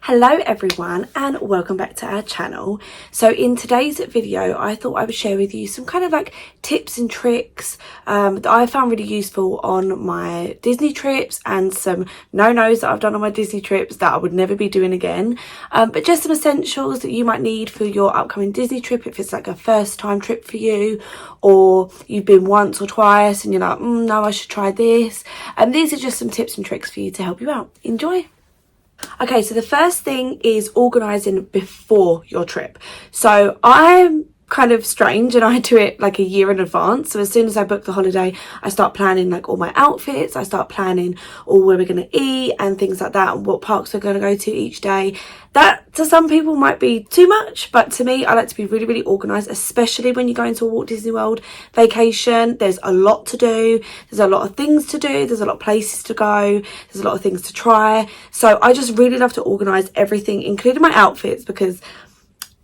Hello everyone and welcome back to our channel. So in today's video I thought I would share with you some kind of like tips and tricks that I found really useful on my Disney trips and some no-nos that I've done on my Disney trips that I would never be doing again, but just some essentials that you might need for your upcoming Disney trip if it's like a first time trip for you, or you've been once or twice and you're like no, I should try this. And these are just some tips and tricks for you to help you out. Enjoy. Okay, so the first thing is organising before your trip. So I'm kind of strange and I do it like a year in advance. So as soon as I book the holiday, I start planning like all my outfits, I start planning all where we're going to eat and things like that, and what parks we're going to go to each day. That to some people might be too much, but to me I like to be really organised, especially when you're going to a Walt Disney World vacation. There's a lot to do, there's a lot of things to do, there's a lot of places to go, there's a lot of things to try. So I just really love to organise everything, including my outfits, because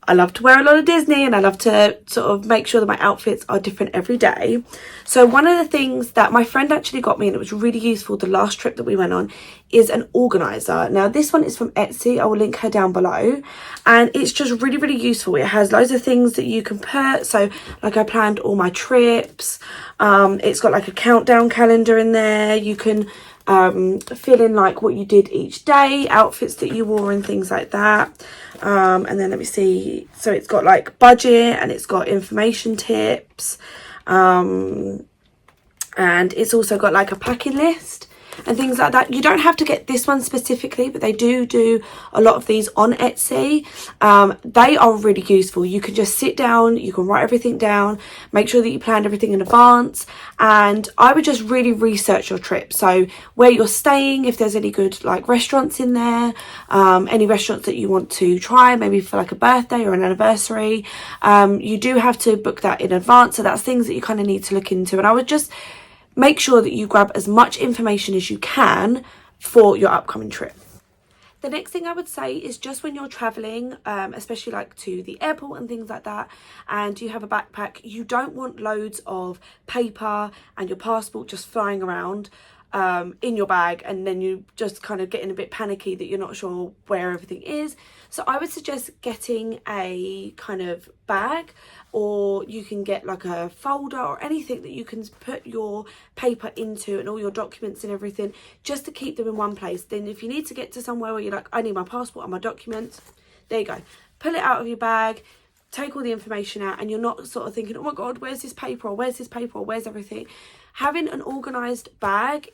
I love to wear a lot of Disney and I love to sort of make sure that my outfits are different every day. So one of the things that my friend actually got me, and it was really useful the last trip that we went on, is an organizer. Now this one is from Etsy. I will link her down below, and it's just really useful. It has loads of things that you can put. So like I planned all my trips. It's got like a countdown calendar in there. You can fill in like what you did each day, outfits that you wore and things like that. And then let me see, so it's got like budget and it's got information tips, and it's also got like a packing list and things like that. You don't have to get this one specifically, but they do a lot of these on Etsy. They are really useful. You can just sit down, you can write everything down, make sure that you planned everything in advance, and I would just really research your trip. So where you're staying, if there's any good like restaurants in there, any restaurants that you want to try, maybe for like a birthday or an anniversary, you do have to book that in advance. So that's things that you kind of need to look into, and I would just make sure that you grab as much information as you can for your upcoming trip. The next thing I would say is just when you're traveling, especially like to the airport and things like that, and you have a backpack, you don't want loads of paper and your passport just flying around in your bag, and then you just kind of getting a bit panicky that you're not sure where everything is. So I would suggest getting a kind of bag, or you can get like a folder or anything that you can put your paper into and all your documents and everything, just to keep them in one place. Then if you need to get to somewhere where you're like, I need my passport and my documents, there you go, pull it out of your bag, take all the information out, and you're not sort of thinking, oh my god, where's this paper, or where's this paper, or where's everything. Having an organised bag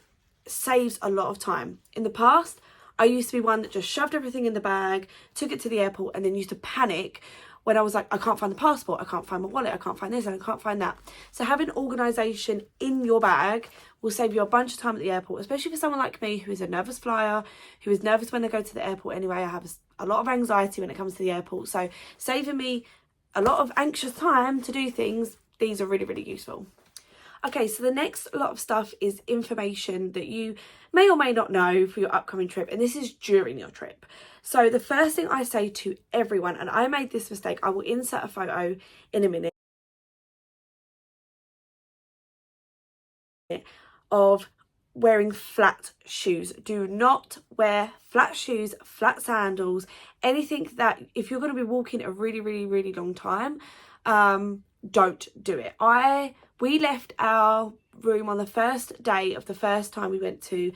saves a lot of time. In the past, I used to be one that just shoved everything in the bag, took it to the airport, and then used to panic when I was like, I can't find the passport, I can't find my wallet, I can't find this, and I can't find that. So having organisation in your bag will save you a bunch of time at the airport, especially for someone like me who is a nervous flyer, who is nervous when they go to the airport anyway. I have a lot of anxiety when it comes to the airport, so saving me a lot of anxious time to do things, these are really useful. Okay, so the next lot of stuff is information that you may or may not know for your upcoming trip, and this is during your trip. So the first thing I say to everyone, and I made this mistake, I will insert a photo in a minute, of wearing flat shoes. Do not wear flat shoes, flat sandals, anything that, if you're going to be walking a really long time, don't do it. We left our room on the first day of the first time we went to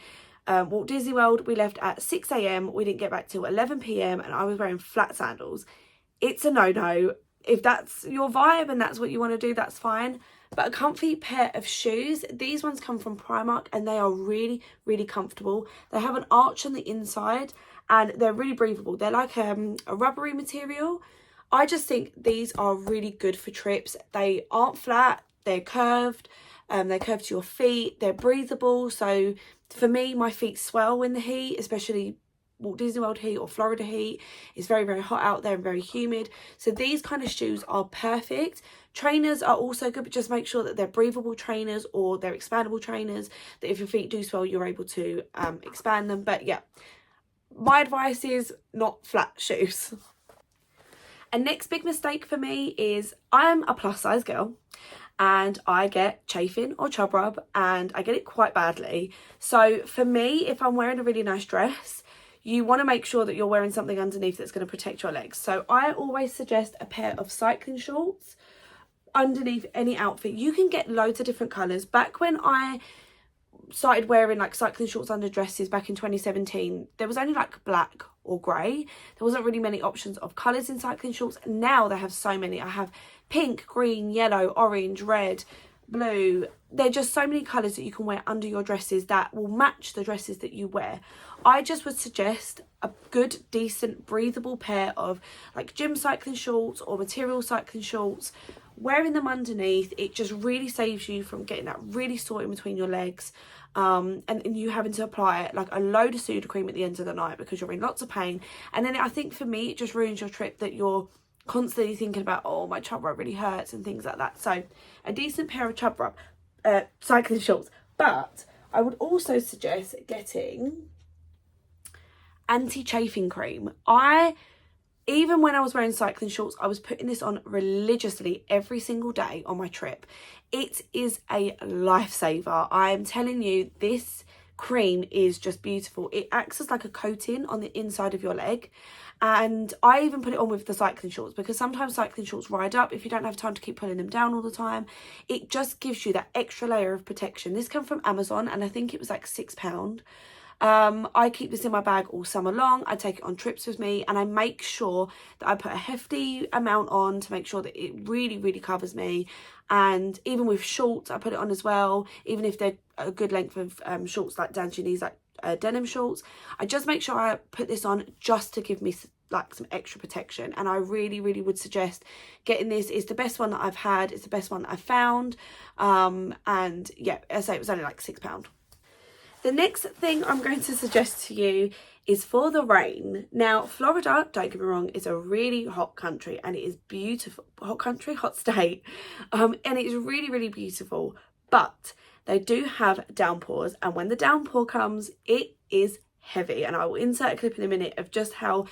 Walt Disney World. We left at 6 a.m. We didn't get back till 11 p.m. and I was wearing flat sandals. It's a no-no. If that's your vibe and that's what you want to do, that's fine. But a comfy pair of shoes, these ones come from Primark and they are really comfortable. They have an arch on the inside and they're really breathable. They're like a rubbery material. I just think these are really good for trips. They aren't flat, they're curved, they're curved to your feet, they're breathable. So for me, my feet swell in the heat, especially Walt Disney World heat or Florida heat. It's very hot out there and very humid. So these kind of shoes are perfect. Trainers are also good, but just make sure that they're breathable trainers or they're expandable trainers, that if your feet do swell, you're able to expand them. But yeah, my advice is not flat shoes. And next big mistake for me is I'm a plus size girl and I get chafing or chub rub, and I get it quite badly. So for me, if I'm wearing a really nice dress, you want to make sure that you're wearing something underneath that's going to protect your legs. So I always suggest a pair of cycling shorts underneath any outfit. You can get loads of different colours. Back when I started wearing like cycling shorts under dresses back in 2017, there was only like black or grey. There wasn't really many options of colours in cycling shorts. Now they have so many. I have pink, green, yellow, orange, red, blue. There are just so many colours that you can wear under your dresses that will match the dresses that you wear. I just would suggest a good, decent, breathable pair of like gym cycling shorts or material cycling shorts. Wearing them underneath, it just really saves you from getting that really sore in between your legs, and you having to apply like a load of Sudocreme at the end of the night because you're in lots of pain. And then I think for me, it just ruins your trip that you're constantly thinking about, oh, my chub rub really hurts and things like that. So a decent pair of chub rub cycling shorts. But I would also suggest getting anti-chafing cream. Even when I was wearing cycling shorts, I was putting this on religiously every single day on my trip. It is a lifesaver. I'm telling you, this cream is just beautiful. It acts as like a coating on the inside of your leg. And I even put it on with the cycling shorts because sometimes cycling shorts ride up if you don't have time to keep pulling them down all the time. It just gives you that extra layer of protection. This came from Amazon and I think it was like £6. I keep this in my bag all summer long. I take it on trips with me and I make sure that I put a hefty amount on to make sure that it really, really covers me. And even with shorts, I put it on as well, even if they're a good length of shorts like down to your knees, like denim shorts. I just make sure I put this on just to give me like some extra protection. And I really, really would suggest getting this. It's the best one that I've had. It's the best one that I've found. And yeah, I say it was only like £6. The next thing I'm going to suggest to you is for the rain. Now, Florida, don't get me wrong, is a really hot country and it is beautiful. Hot country, hot state. And it's really, really beautiful. But they do have downpours. And when the downpour comes, it is heavy. And I will insert a clip in a minute of just how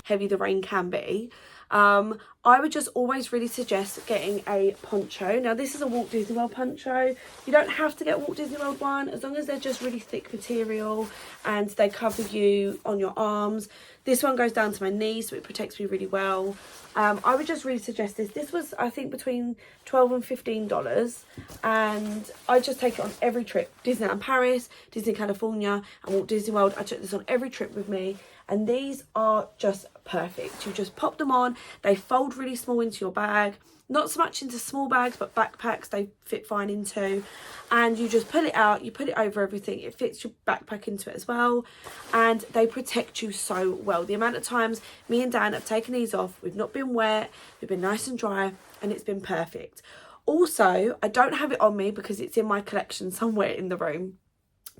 heavy the rain can be. I would just always really suggest getting a poncho. Now this is a Walt Disney World poncho. You don't have to get a Walt Disney World one as long as they're just really thick material and they cover you on your arms. This one goes down to my knees, so it protects me really well. I would just really suggest this. This was, I think, between $12 and $15, and I just take it on every trip. Disneyland Paris, Disney California, and Walt Disney World. I took this on every trip with me, and these are just perfect. You just pop them on. They fold really small into your bag. Not so much into small bags, but backpacks they fit fine into. And you just pull it out, you put it over everything. It fits your backpack into it as well. And they protect you so well. The amount of times me and Dan have taken these off, we've not been wet, we've been nice and dry, and it's been perfect. Also, I don't have it on me because it's in my collection somewhere in the room,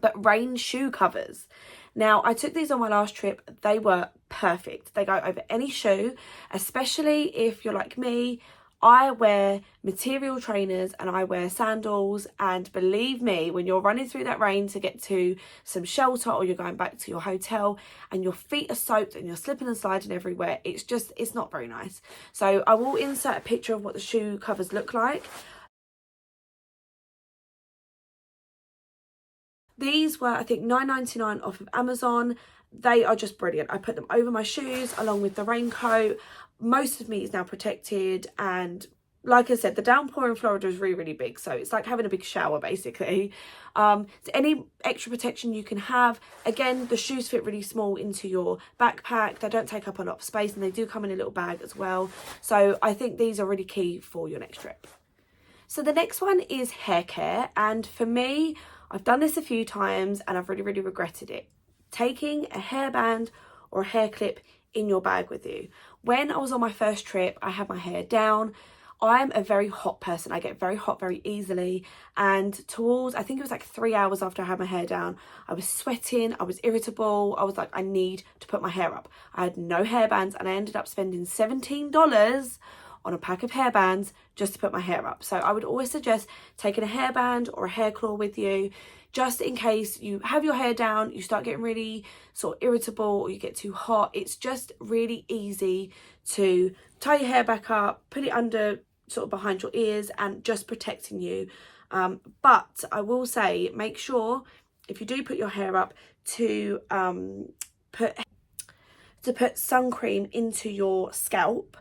but rain shoe covers. Now, I took these on my last trip. They were perfect. They go over any shoe, especially if you're like me. I wear material trainers and I wear sandals, and believe me, when you're running through that rain to get to some shelter or you're going back to your hotel and your feet are soaked and you're slipping and sliding everywhere, it's not very nice. So I will insert a picture of what the shoe covers look like. These were, I think, $9.99 off of Amazon. They are just brilliant. I put them over my shoes along with the raincoat. Most of me is now protected, and like I said, the downpour in Florida is really, really big, so it's like having a big shower basically. So any extra protection you can have. Again, the shoes fit really small into your backpack. They don't take up a lot of space, and they do come in a little bag as well. So I think these are really key for your next trip. So the next one is hair care, and for me, I've done this a few times and I've really, really regretted it. Taking a hairband or a hair clip in your bag with you. When I was on my first trip, I had my hair down. I'm a very hot person. I get very hot very easily. And towards, I think it was like 3 hours after I had my hair down, I was sweating, I was irritable. I was like, I need to put my hair up. I had no hairbands and I ended up spending $17 on a pack of hairbands just to put my hair up. So I would always suggest taking a hairband or a hair claw with you, just in case you have your hair down, you start getting really sort of irritable or you get too hot. It's just really easy to tie your hair back up, put it under sort of behind your ears, and just protecting you. But I will say, make sure if you do put your hair up to put sun cream into your scalp.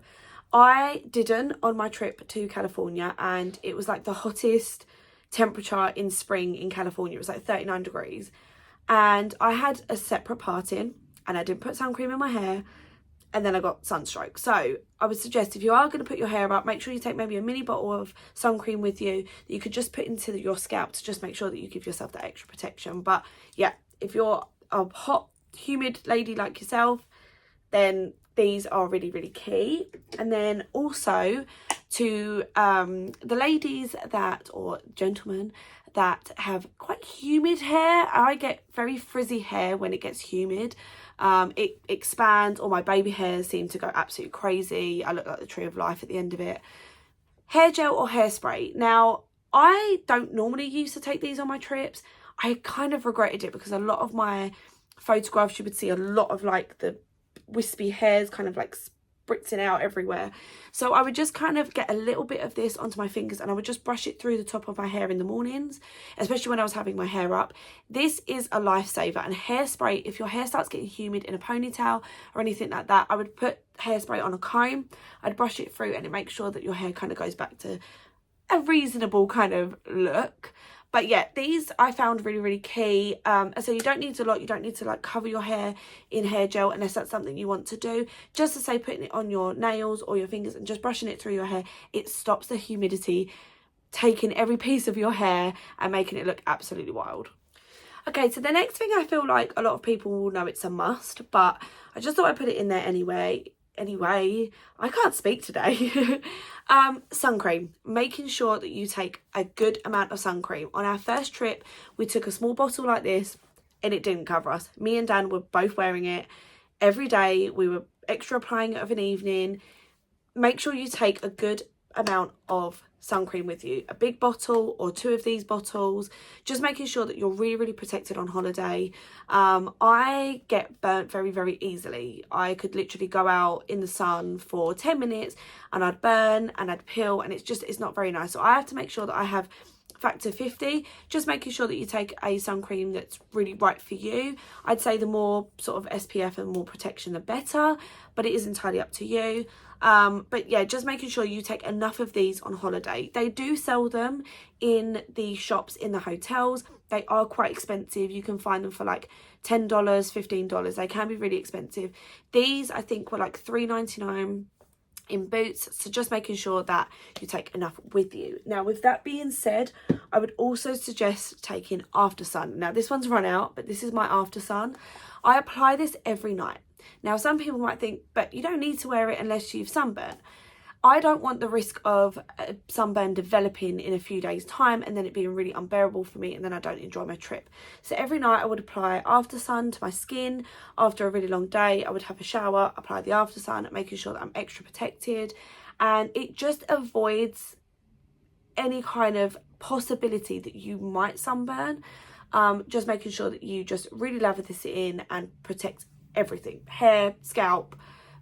I didn't on my trip to California, and it was like the hottest temperature in spring in California. It was like 39 degrees, and I had a separate parting and I didn't put sun cream in my hair, and then I got sunstroke. So I would suggest, if you are going to put your hair up, make sure you take maybe a mini bottle of sun cream with you that you could just put into your scalp to just make sure that you give yourself that extra protection. But yeah, if you're a hot, humid lady like yourself, then these are really, really key. And then also to the ladies that, or gentlemen that have quite humid hair, I get very frizzy hair when it gets humid. It expands, or my baby hairs seem to go absolutely crazy. I look like the tree of life at the end of it. Hair gel or hairspray. Now, I don't normally used to take these on my trips. I kind of regretted it because a lot of my photographs, you would see a lot of like the wispy hairs kind of like spritzing out everywhere. So I would just kind of get a little bit of this onto my fingers, and I would just brush it through the top of my hair in the mornings, especially when I was having my hair up. This is a lifesaver. And hairspray, if your hair starts getting humid in a ponytail or anything like that, I would put hairspray on a comb, I'd brush it through, and it makes sure that your hair kind of goes back to a reasonable kind of look. But yeah, these I found really, really key. So you don't need a lot. You don't need to like cover your hair in hair gel unless that's something you want to do. Just to say, putting it on your nails or your fingers and just brushing it through your hair, it stops the humidity taking every piece of your hair and making it look absolutely wild. Okay, so the next thing, I feel like a lot of people will know it's a must, but I just thought I'd put it in there anyway, I can't speak today. Sun cream. Making sure that you take a good amount of sun cream. On our first trip, we took a small bottle like this and it didn't cover us. Me and Dan were both wearing it every day. We were extra applying it of an evening. Make sure you take a good amount of sun cream with you, a big bottle or 2 of these bottles, just making sure that you're really, really protected on holiday. I get burnt very, very easily. I could literally go out in the sun for 10 minutes and I'd burn and I'd peel, and it's not very nice. So I have to make sure that I have factor 50, just making sure that you take a sun cream that's really right for you. I'd say the more sort of SPF and more protection, the better, but it is entirely up to you. But yeah, just making sure you take enough of these on holiday. They do sell them in the shops in the hotels. They are quite expensive. You can find them for like $10, $15. They can be really expensive. These I think were like $3.99 in Boots. So just making sure that you take enough with you. Now, with that being said, I would also suggest taking After Sun. Now, this one's run out, but this is my After Sun. I apply this every night. Now, some people might think, but you don't need to wear it unless you've sunburnt. I don't want the risk of a sunburn developing in a few days' time and then it being really unbearable for me, and then I don't enjoy my trip. So every night I would apply After Sun to my skin. After a really long day, I would have a shower, apply the After Sun, making sure that I'm extra protected. And it just avoids any kind of possibility that you might sunburn. Just making sure that you just really lather this in and protect everything, hair, scalp,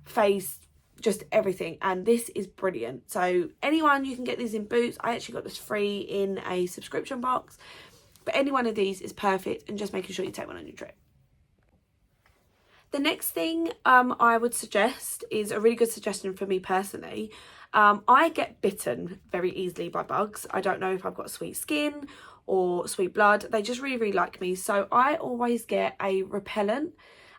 face, just everything. And this is brilliant. So anyone, you can get these in Boots. I actually got this free in a subscription box, but any one of these is perfect, and just making sure you take one on your trip. The next thing I would suggest is a really good suggestion for me personally. I get bitten very easily by bugs. I don't know if I've got sweet skin or sweet blood. They just really, really like me. So I always get a repellent,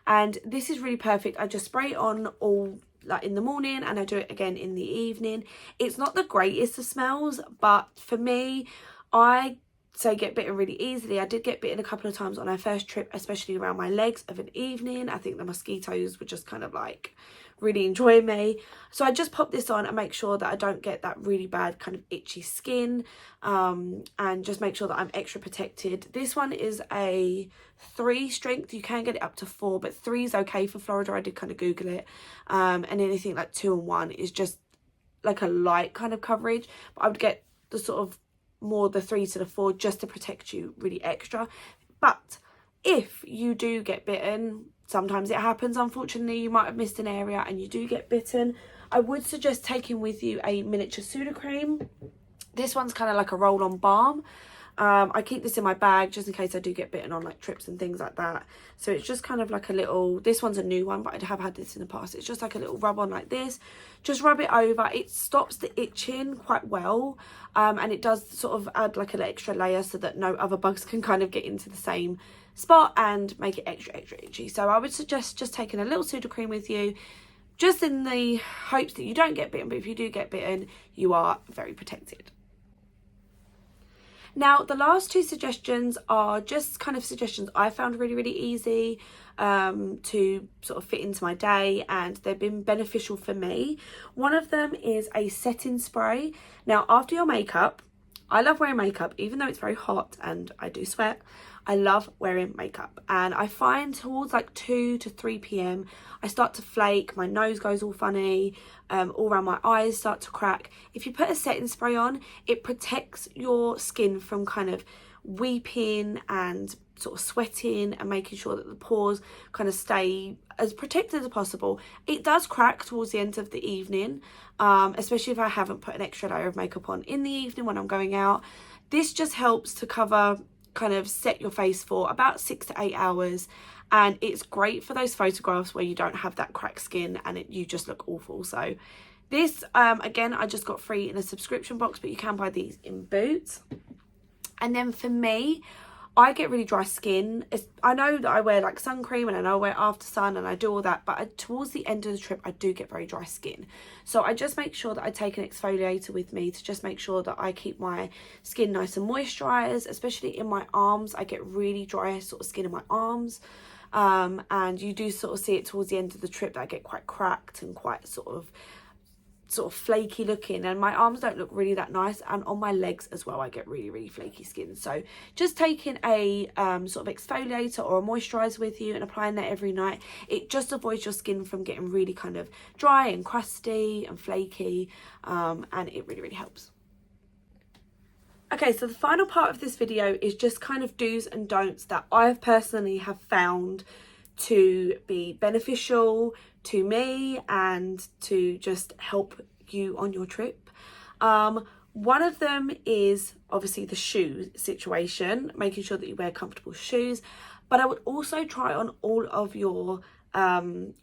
and this is really perfect. I just spray it on all like in the morning, and I do it again in the evening. It's not the greatest of smells, but for me, I get bitten really easily. I did get bitten a couple of times on our first trip, especially around my legs of an evening. I think the mosquitoes were just kind of like really enjoying me. So I just pop this on and make sure that I don't get that really bad kind of itchy skin, and just make sure that I'm extra protected. This one is a 3 strength. You can get it up to 4, but 3 is okay for Florida. I did kind of Google it. And anything like 2 and 1 is just like a light kind of coverage, but I would get the sort of more the 3 to the 4 just to protect you really extra. But if you do get bitten, sometimes it happens, unfortunately, you might have missed an area and you do get bitten, I would suggest taking with you a miniature Sudocreme. This one's kind of like a roll-on balm. I keep this in my bag just in case I do get bitten on like trips and things like that. So it's just kind of like a little, this one's a new one, but I have had this in the past. It's just like a little rub on like this. Just rub it over. It stops the itching quite well. And it does sort of add like an extra layer so that no other bugs can kind of get into the same spot and make it extra itchy. So I would suggest just taking a little Sudocreme with you, just in the hopes that you don't get bitten, but if you do get bitten, you are very protected. Now, the last 2 suggestions are just kind of suggestions I found really easy to sort of fit into my day, and they've been beneficial for me. One of them is a setting spray. Now, after your makeup, I love wearing makeup, even though it's very hot and I do sweat. I love wearing makeup, and I find towards like 2 to 3 p.m. I start to flake, my nose goes all funny, all around my eyes start to crack. If you put a setting spray on, it protects your skin from kind of weeping and sort of sweating, and making sure that the pores kind of stay as protected as possible. It does crack towards the end of the evening, especially if I haven't put an extra layer of makeup on in the evening when I'm going out. This just helps to cover, kind of set your face for about 6 to 8 hours, and it's great for those photographs where you don't have that cracked skin and you just look awful. So this again, I just got free in a subscription box, but you can buy these in Boots. And then for me, I get really dry skin. I know that I wear like sun cream and I know I wear after sun and I do all that, but towards the end of the trip I do get very dry skin. So I just make sure that I take an exfoliator with me to just make sure that I keep my skin nice and moisturised, especially in my arms. I get really dry sort of skin in my arms, and you do sort of see it towards the end of the trip that I get quite cracked and quite sort of flaky looking, and my arms don't look really that nice, and on my legs as well I get really flaky skin. So just taking a sort of exfoliator or a moisturiser with you and applying that every night, it just avoids your skin from getting really kind of dry and crusty and flaky, and it really helps. Okay, so the final part of this video is just kind of do's and don'ts that I personally have found to be beneficial to me and to just help you on your trip. One of them is obviously the shoe situation, making sure that you wear comfortable shoes, but I would also try on all of your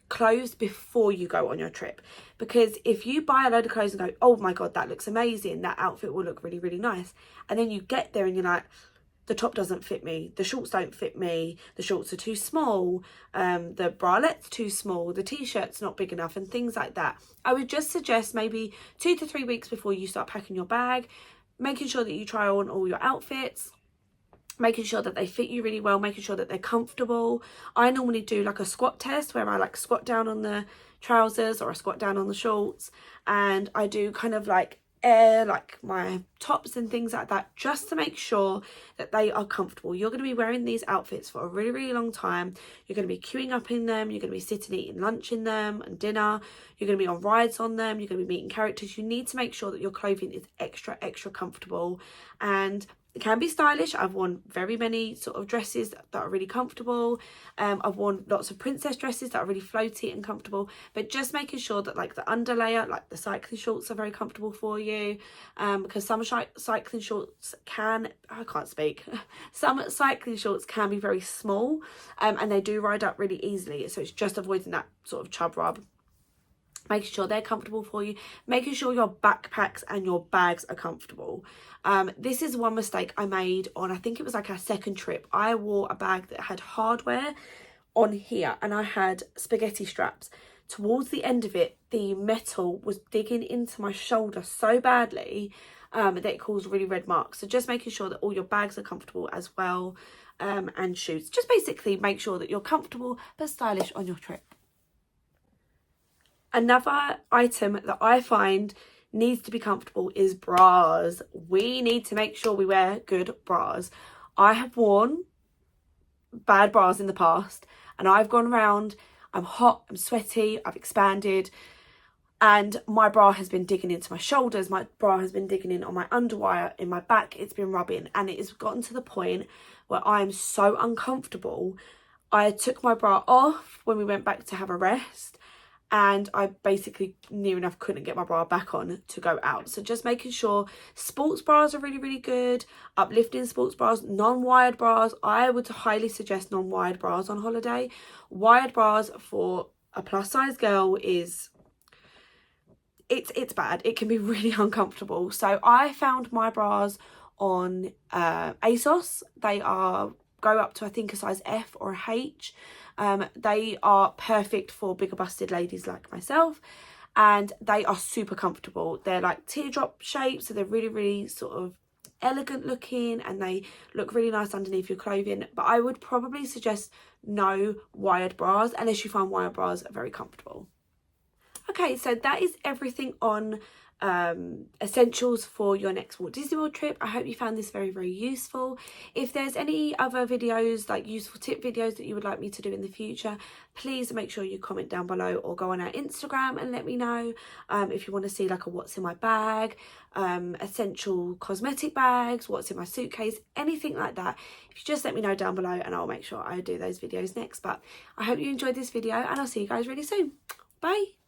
clothes before you go on your trip, because if you buy a load of clothes and go, oh my god, that looks amazing, that outfit will look really nice, and then you get there and you're like, the top doesn't fit me, the shorts don't fit me, the shorts are too small, the bralettes too small, the t-shirt's not big enough, and things like that. I would just suggest maybe 2 to 3 weeks before you start packing your bag, making sure that you try on all your outfits, making sure that they fit you really well, making sure that they're comfortable. I normally do like a squat test where I like squat down on the trousers or I squat down on the shorts, and I do kind of like air like my tops and things like that, just to make sure that they are comfortable. You're going to be wearing these outfits for a really long time. You're going to be queuing up in them, you're going to be sitting eating lunch in them and dinner, you're going to be on rides on them, you're going to be meeting characters. You need to make sure that your clothing is extra comfortable, and it can be stylish. I've worn very many sort of dresses that are really comfortable. I've worn lots of princess dresses that are really floaty and comfortable, but just making sure that like the underlayer, like the cycling shorts, are very comfortable for you, because some cycling shorts can, I can't speak, some cycling shorts can be very small, and they do ride up really easily. So it's just avoiding that sort of chub rub. Making sure they're comfortable for you, making sure your backpacks and your bags are comfortable. This is one mistake I made on, I think it was like our second trip. I wore a bag that had hardware on here and I had spaghetti straps. Towards the end of it, the metal was digging into my shoulder so badly that it caused really red marks. So just making sure that all your bags are comfortable as well, and shoes. Just basically make sure that you're comfortable but stylish on your trip. Another item that I find needs to be comfortable is bras. We need to make sure we wear good bras. I have worn bad bras in the past and I've gone around, I'm hot, I'm sweaty, I've expanded. and my bra has been digging into my shoulders, my bra has been digging in on my underwire, in my back, it's been rubbing, and it has gotten to the point where I am so uncomfortable. I took my bra off when we went back to have a rest, and I basically near enough couldn't get my bra back on to go out. So just making sure sports bras are really, really good, uplifting sports bras, non-wired bras. I would highly suggest non-wired bras on holiday. Wired bras for a plus size girl is, it's bad. It can be really uncomfortable. So I found my bras on ASOS. They go up to, I think, a size F or a H. They are perfect for bigger busted ladies like myself, and they are super comfortable. They're like teardrop shaped, so they're really, really sort of elegant looking, and they look really nice underneath your clothing. But I would probably suggest no wired bras unless you find wired bras very comfortable. Okay, so that is everything on essentials for your next Walt Disney World trip. I hope you found this very, very useful. If there's any other videos, like useful tip videos that you would like me to do in the future, please make sure you comment down below or go on our Instagram and let me know. If you want to see like a what's in my bag, essential cosmetic bags, what's in my suitcase, anything like that, if you just let me know down below and I'll make sure I do those videos next. But I hope you enjoyed this video, and I'll see you guys really soon. Bye.